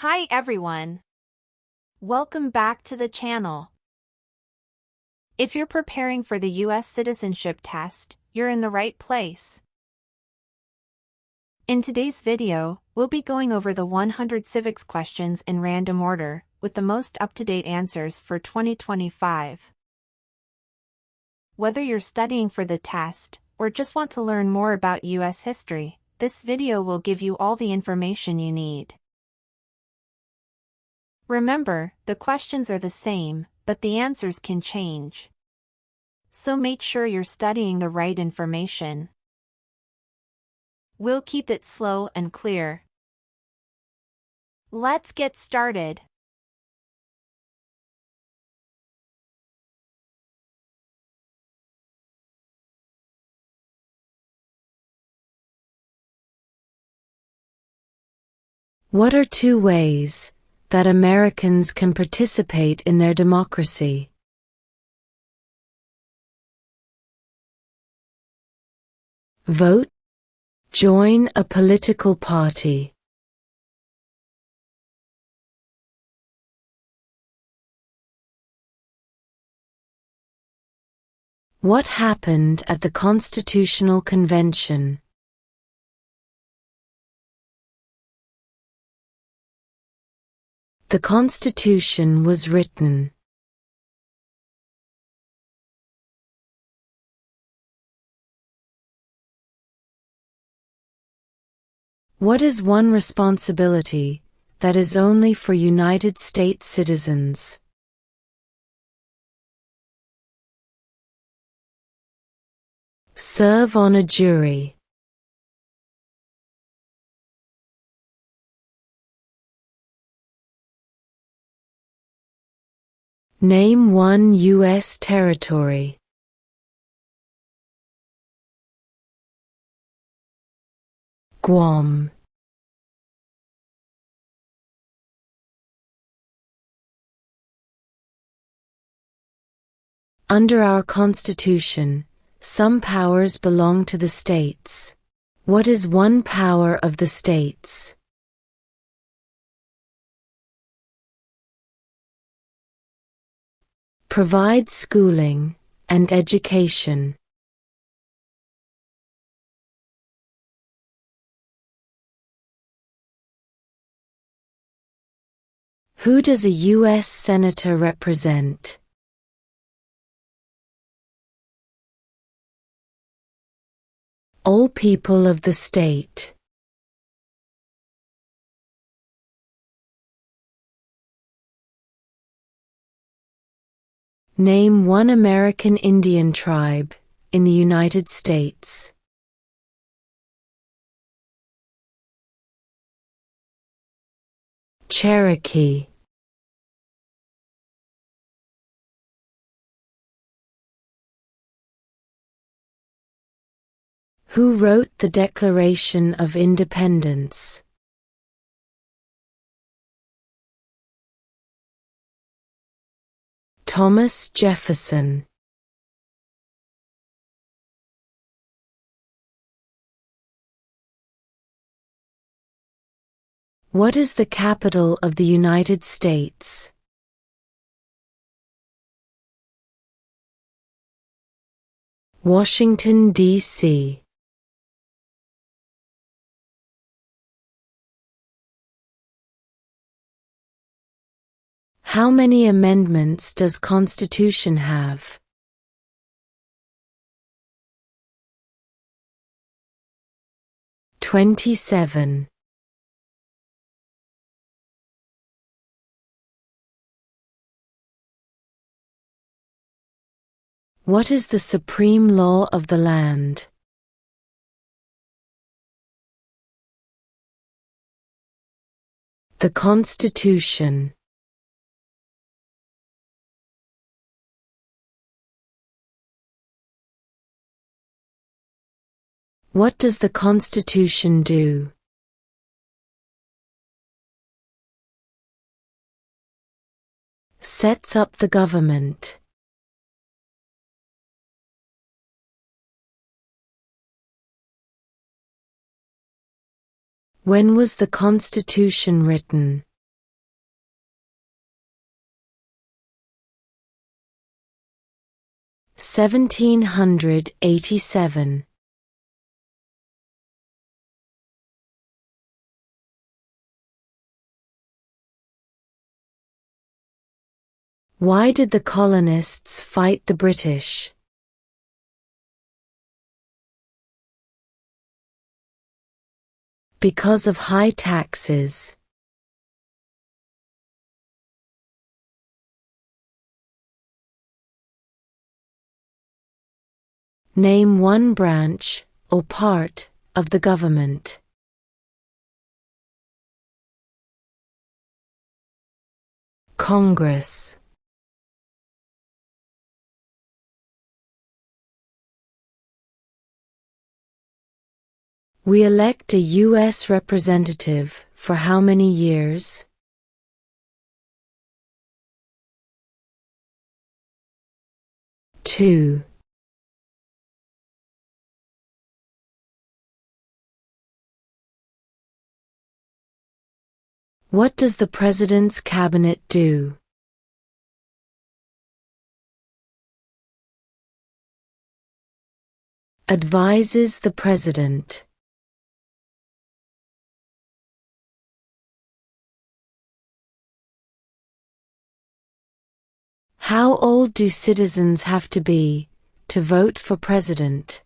Hi everyone. Welcome back to the channel. If you're preparing for the U.S. Citizenship Test, you're in the right place. In today's video, we'll be going over the 100 civics questions in random order, with the most up-to-date answers for 2025. Whether you're studying for the test, or just want to learn more about U.S. history, this video will give you all the information you need. Remember, the questions are the same, but the answers can change. So make sure you're studying the right information. We'll keep it slow and clear. Let's get started. What are two ways that Americans can participate in their democracy? Vote. Join a political party. What happened at the Constitutional Convention? The Constitution was written. What is one responsibility that is only for United States citizens? Serve on a jury. Name one U.S. territory. Guam. Under our Constitution, some powers belong to the states. What is one power of the states? Provide schooling and education. Who does a U.S. Senator represent? All people of the state. Name one American Indian tribe in the United States. Cherokee. Who wrote the Declaration of Independence? Thomas Jefferson. What is the capital of the United States? Washington, D.C. How many amendments does Constitution have? 27. What is the supreme law of the land? The Constitution. What does the Constitution do? Sets up the government. When was the Constitution written? 1787. Why did the colonists fight the British? Because of high taxes. Name one branch, or part, of the government. Congress. We elect a U.S. representative for how many years? 2. What does the President's Cabinet do? Advises the President. How old do citizens have to be to vote for president?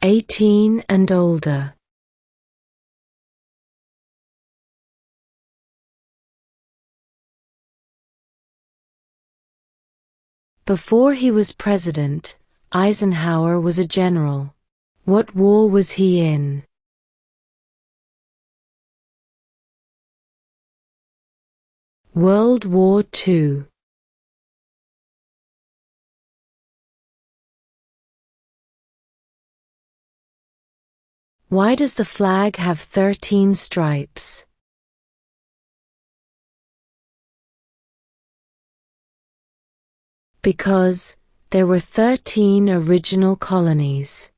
18 and older. Before he was president, Eisenhower was a general. What war was he in? World War II. Why does the flag have 13 stripes? Because there were 13 original colonies.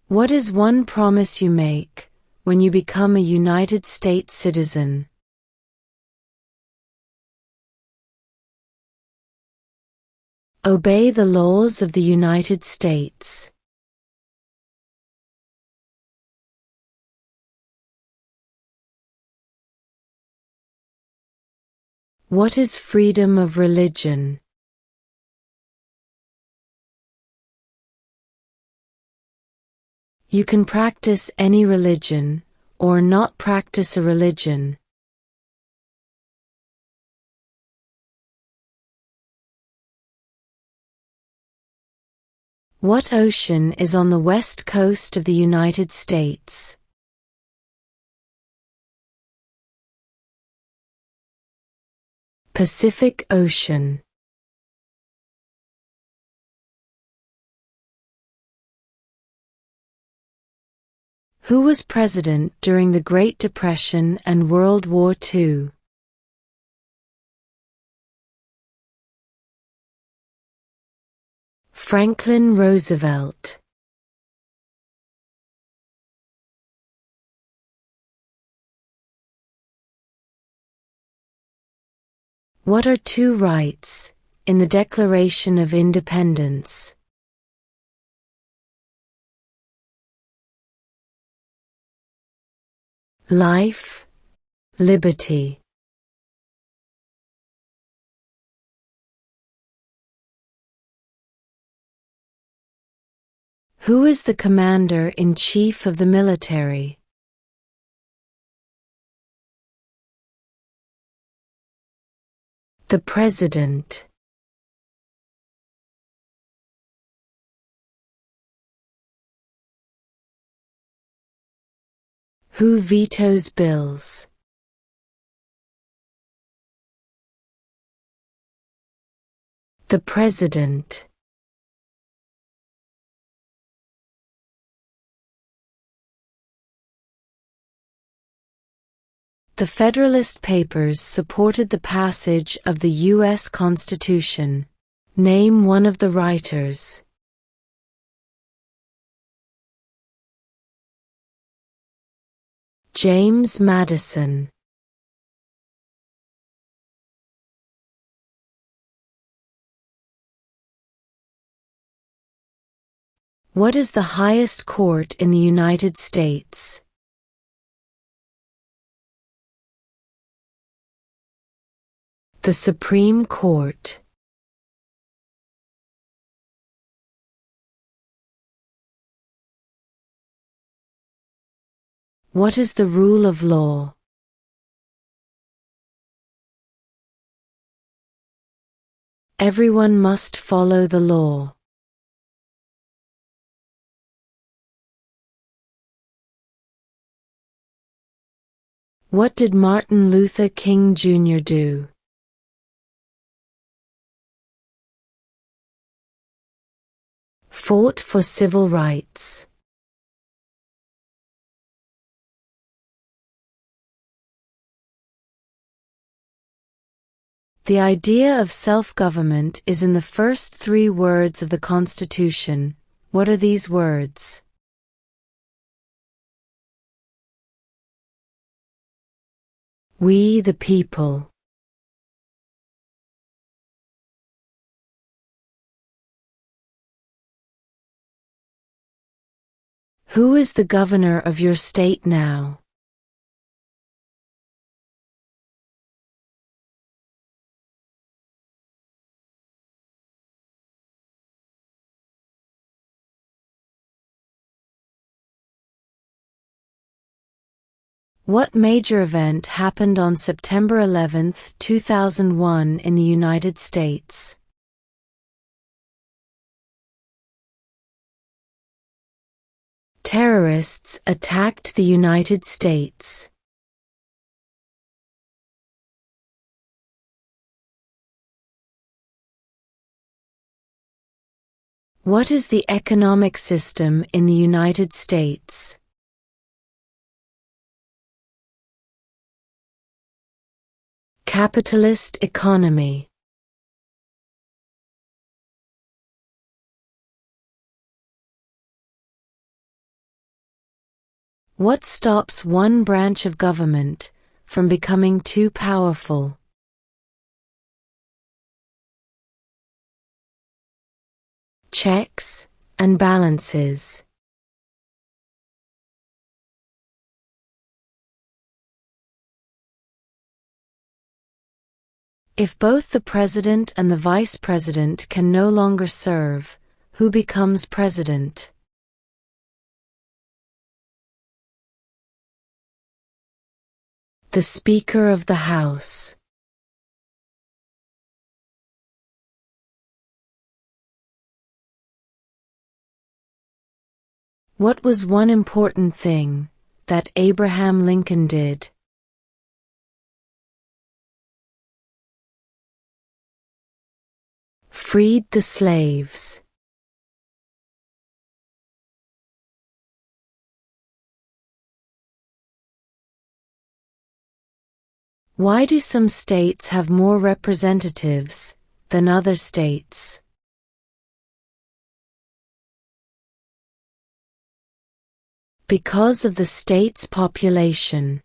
What is one promise you make when you become a United States citizen? Obey the laws of the United States. What is freedom of religion? You can practice any religion, or not practice a religion. What ocean is on the west coast of the United States? Pacific Ocean. Who was president during the Great Depression and World War II? Franklin Roosevelt. What are two rights in the Declaration of Independence? Life, liberty. Who is the commander-in-chief of the military? The President. Who vetoes bills? The President. The Federalist Papers supported the passage of the U.S. Constitution. Name one of the writers. James Madison. What is the highest court in the United States? The Supreme Court. What is the rule of law? Everyone must follow the law. What did Martin Luther King Jr. do? Fought for civil rights. The idea of self-government is in the first 3 words of the Constitution. What are these words? We the people. Who is the governor of your state now? What major event happened on September 11, 2001 in the United States? Terrorists attacked the United States. What is the economic system in the United States? Capitalist economy. What stops one branch of government from becoming too powerful? Checks and balances. If both the president and the vice president can no longer serve, who becomes president? The Speaker of the House. What was one important thing that Abraham Lincoln did? Freed the slaves. Why do some states have more representatives than other states? Because of the state's population.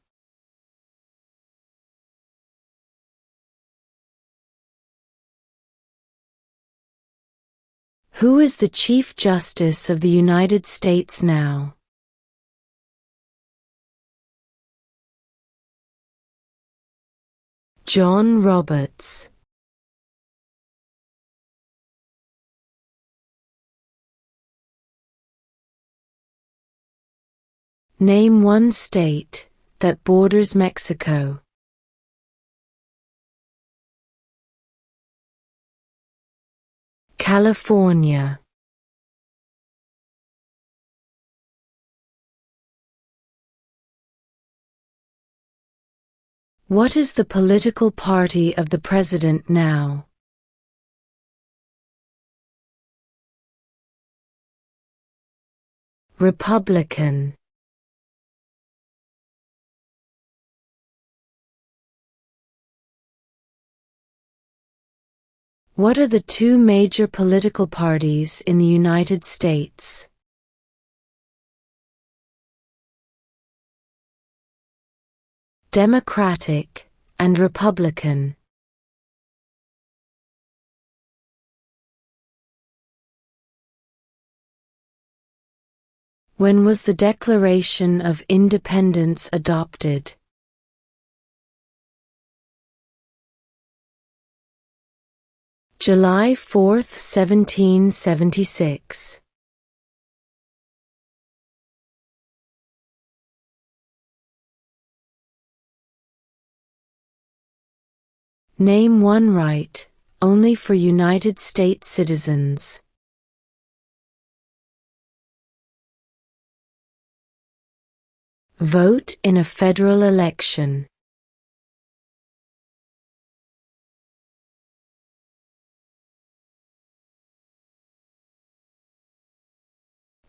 Who is the Chief Justice of the United States now? John Roberts. Name one state that borders Mexico. California. What is the political party of the president now? Republican. What are the 2 major political parties in the United States? Democratic, and Republican. When was the Declaration of Independence adopted? July 4, 1776. Name one right, only for United States citizens. Vote in a federal election.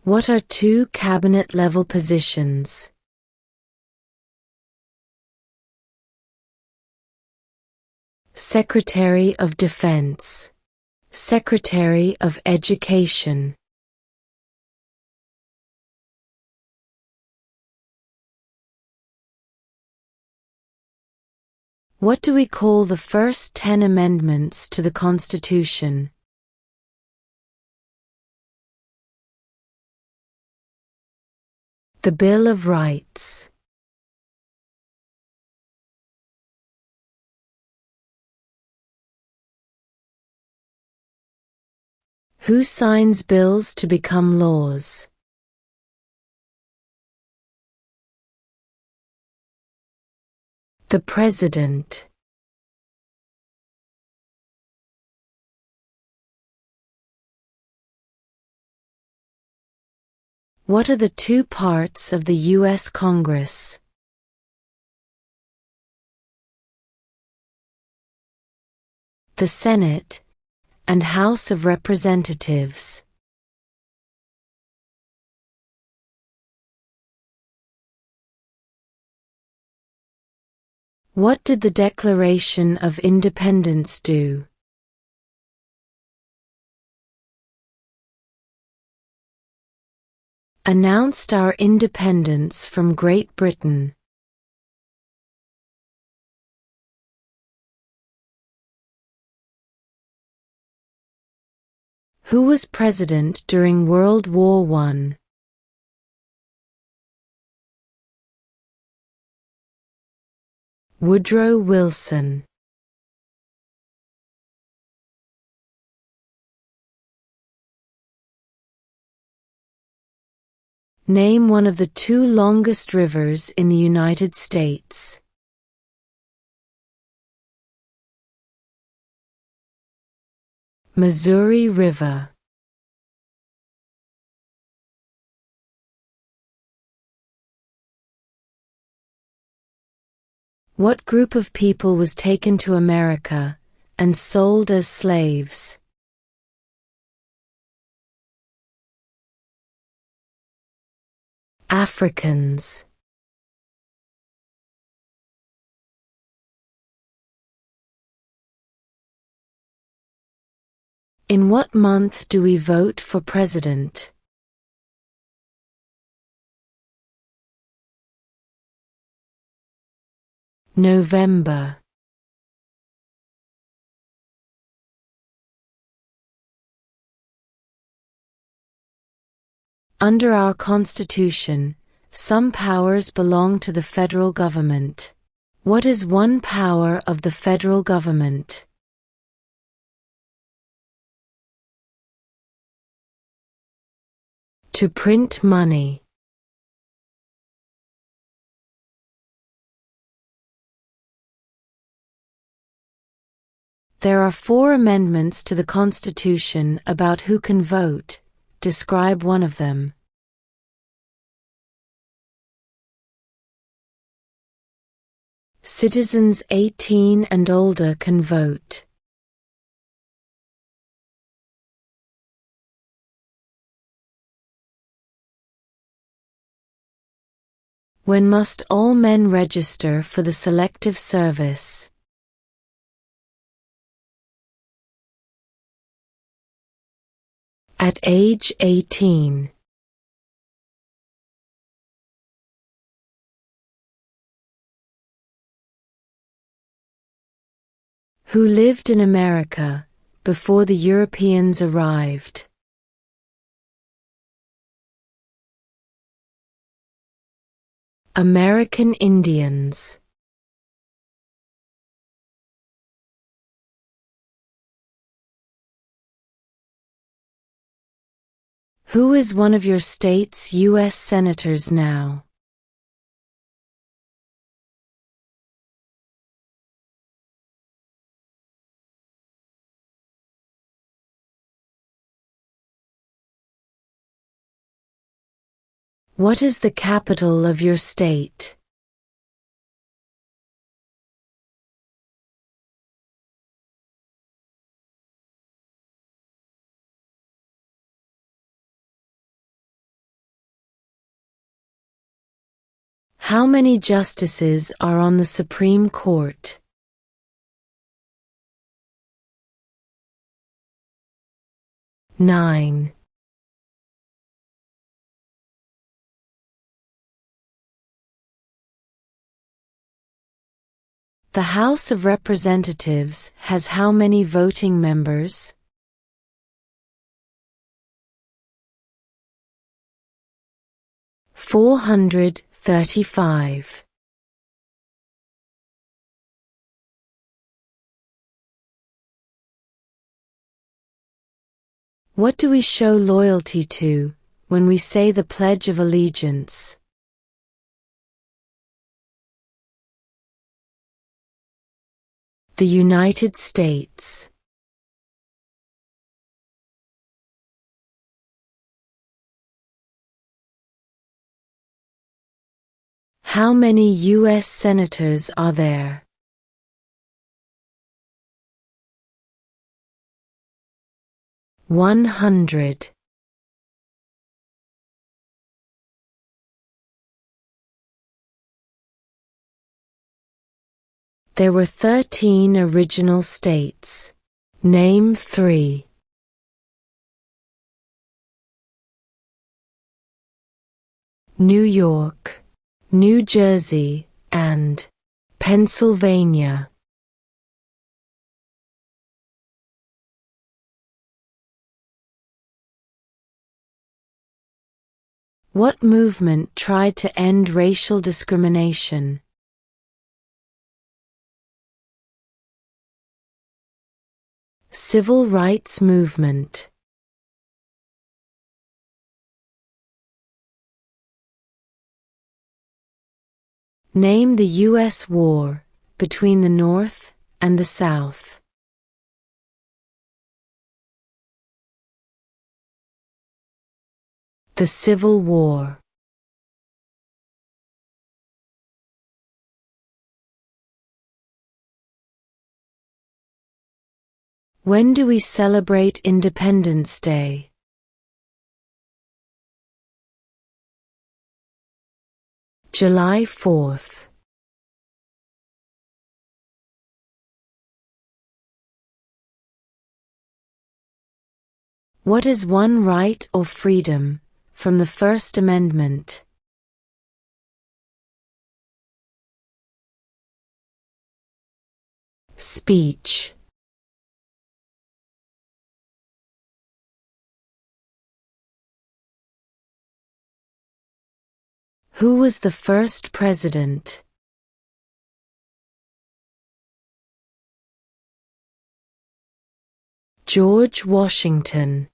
What are two cabinet-level positions? Secretary of Defense, Secretary of Education. What do we call the first 10 amendments to the Constitution? The Bill of Rights. Who signs bills to become laws? The President. What are the two parts of the U.S. Congress? The Senate and House of Representatives. What did the Declaration of Independence do? Announced our independence from Great Britain. Who was president during World War I? Woodrow Wilson. Name one of the two longest rivers in the United States. Missouri River. What group of people was taken to America and sold as slaves? Africans. In what month do we vote for president? November. Under our Constitution, some powers belong to the federal government. What is one power of the federal government? To print money. There are 4 amendments to the Constitution about who can vote. Describe one of them. Citizens 18 and older can vote. When must all men register for the Selective Service? At age 18. Who lived in America before the Europeans arrived? American Indians. Who is one of your state's U.S. senators now? What is the capital of your state? How many justices are on the Supreme Court? Nine. The House of Representatives has how many voting members? 435. What do we show loyalty to when we say the Pledge of Allegiance? The United States. How many U.S. senators are there? 100. There were 13 original states. Name 3. New York, New Jersey, and Pennsylvania. What movement tried to end racial discrimination? Civil rights movement. Name the U.S. war between the North and the South. The Civil War. When do we celebrate Independence Day? July 4th. What is one right or freedom from the First Amendment? Speech. Who was the first president? George Washington.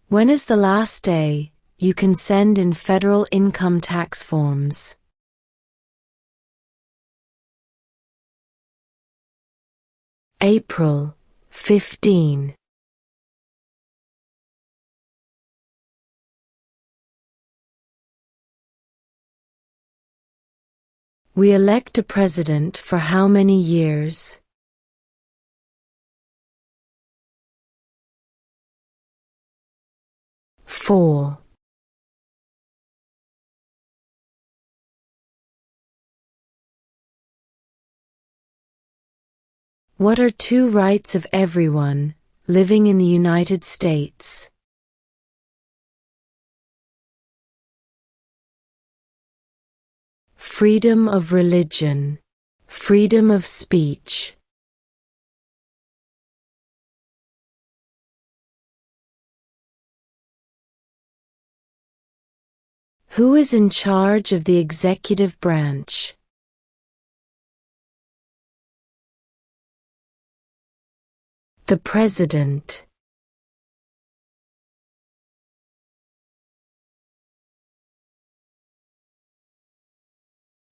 When is the last day you can send in federal income tax forms? April 15. We elect a president for how many years? 4. What are two rights of everyone living in the United States? freedom of religion, freedom of speech. Who is in charge of the executive branch? The President.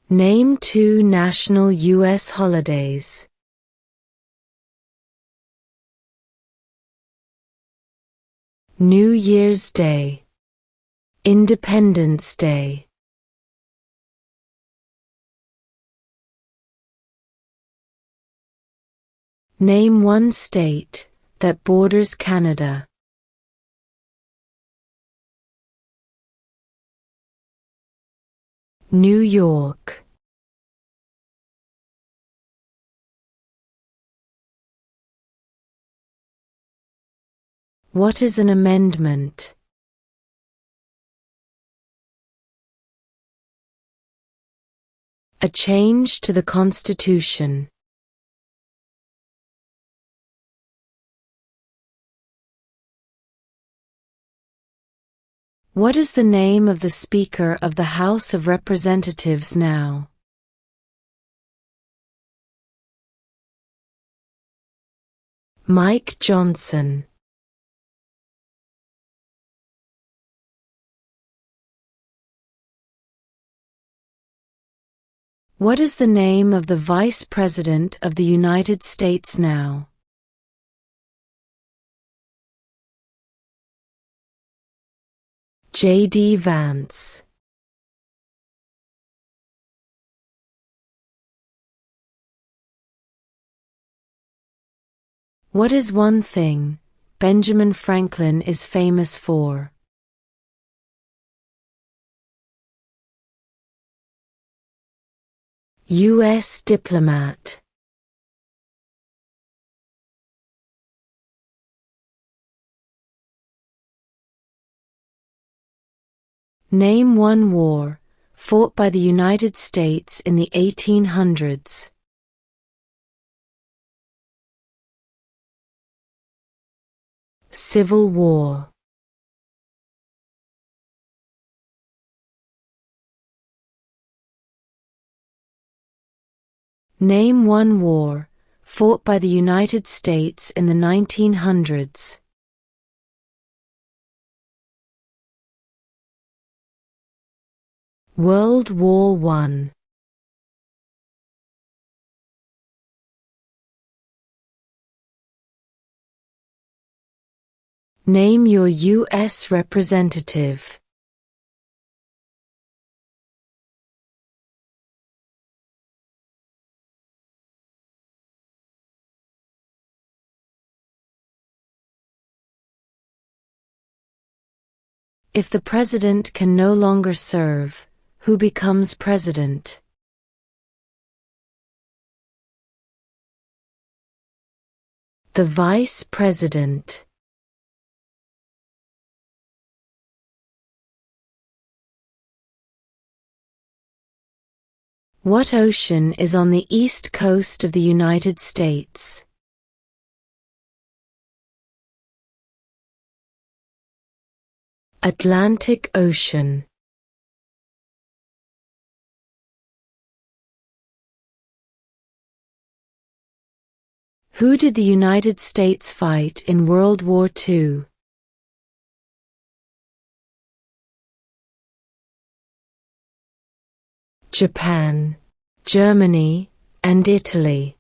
Name 2 national U.S. holidays. New Year's Day, Independence Day. Name 1 state that borders Canada. New York. What is an amendment? A change to the Constitution. What is the name of the Speaker of the House of Representatives now? Mike Johnson. What is the name of the Vice President of the United States now? J.D. Vance. What is one thing Benjamin Franklin is famous for? U.S. diplomat. Name 1 war fought by the United States in the 1800s. Civil War. Name 1 war fought by the United States in the 1900s. World War I. Name your U.S. representative. If the president can no longer serve, who becomes president? The vice president. What ocean is on the east coast of the United States? Atlantic Ocean. Who did the United States fight in World War II? Japan, Germany, and Italy.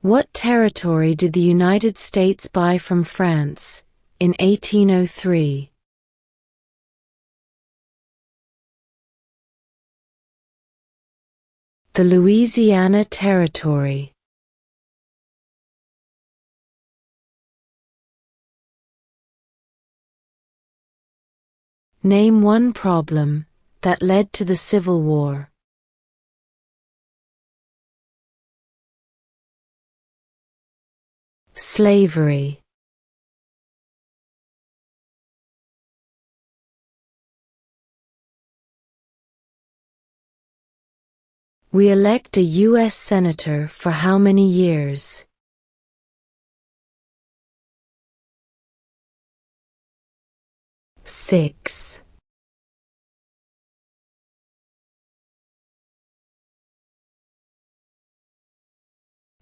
What territory did the United States buy from France in 1803? The Louisiana Territory. Name 1 problem that led to the Civil War. Slavery. We elect a U.S. Senator for how many years? Six.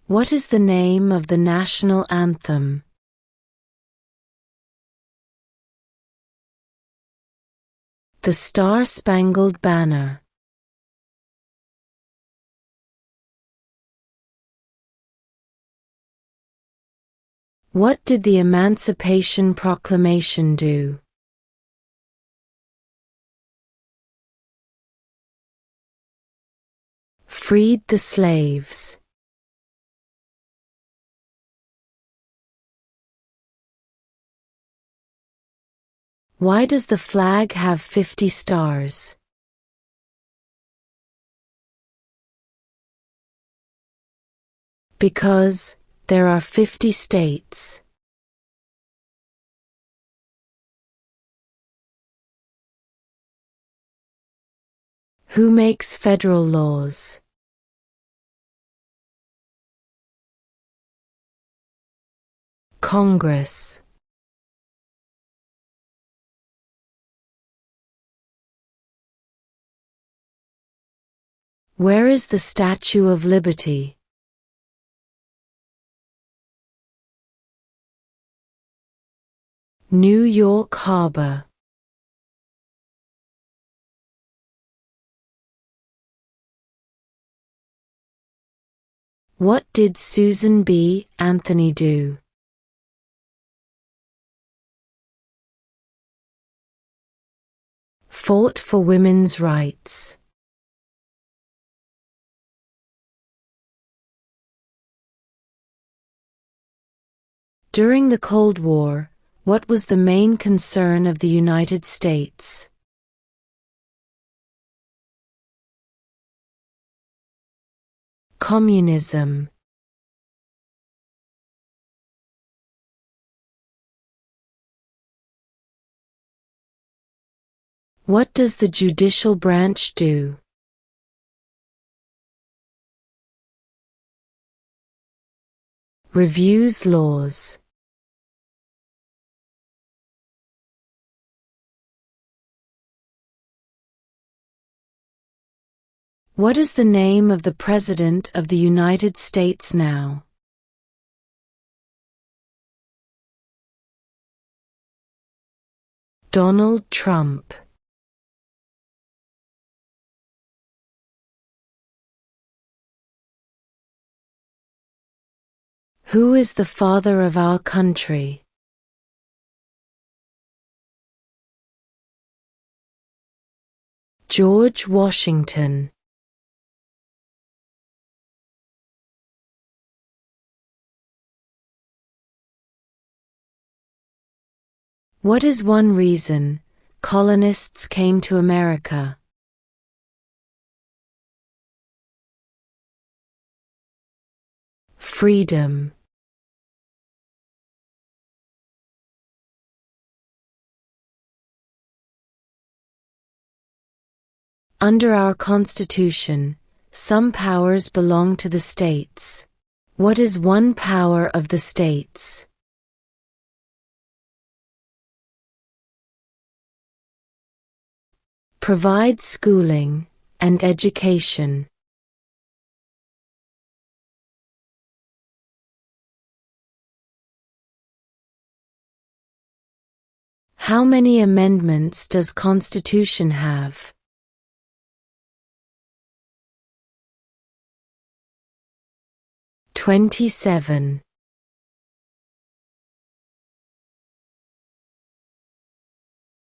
What is the name of the national anthem? The Star-Spangled Banner. What did the Emancipation Proclamation do? Freed the slaves. Why does the flag have 50 stars? Because there are 50 states. Who makes federal laws? Congress. Where is the Statue of Liberty? New York Harbor. What did Susan B. Anthony do? Fought for women's rights. During the Cold War, what was the main concern of the United States? Communism. What does the judicial branch do? Reviews laws. What is the name of the President of the United States now? Donald Trump. Who is the father of our country? George Washington. What is one reason colonists came to America? Freedom. Under our Constitution, some powers belong to the states. What is one power of the states? Provide schooling and education. How many amendments does Constitution have? 27.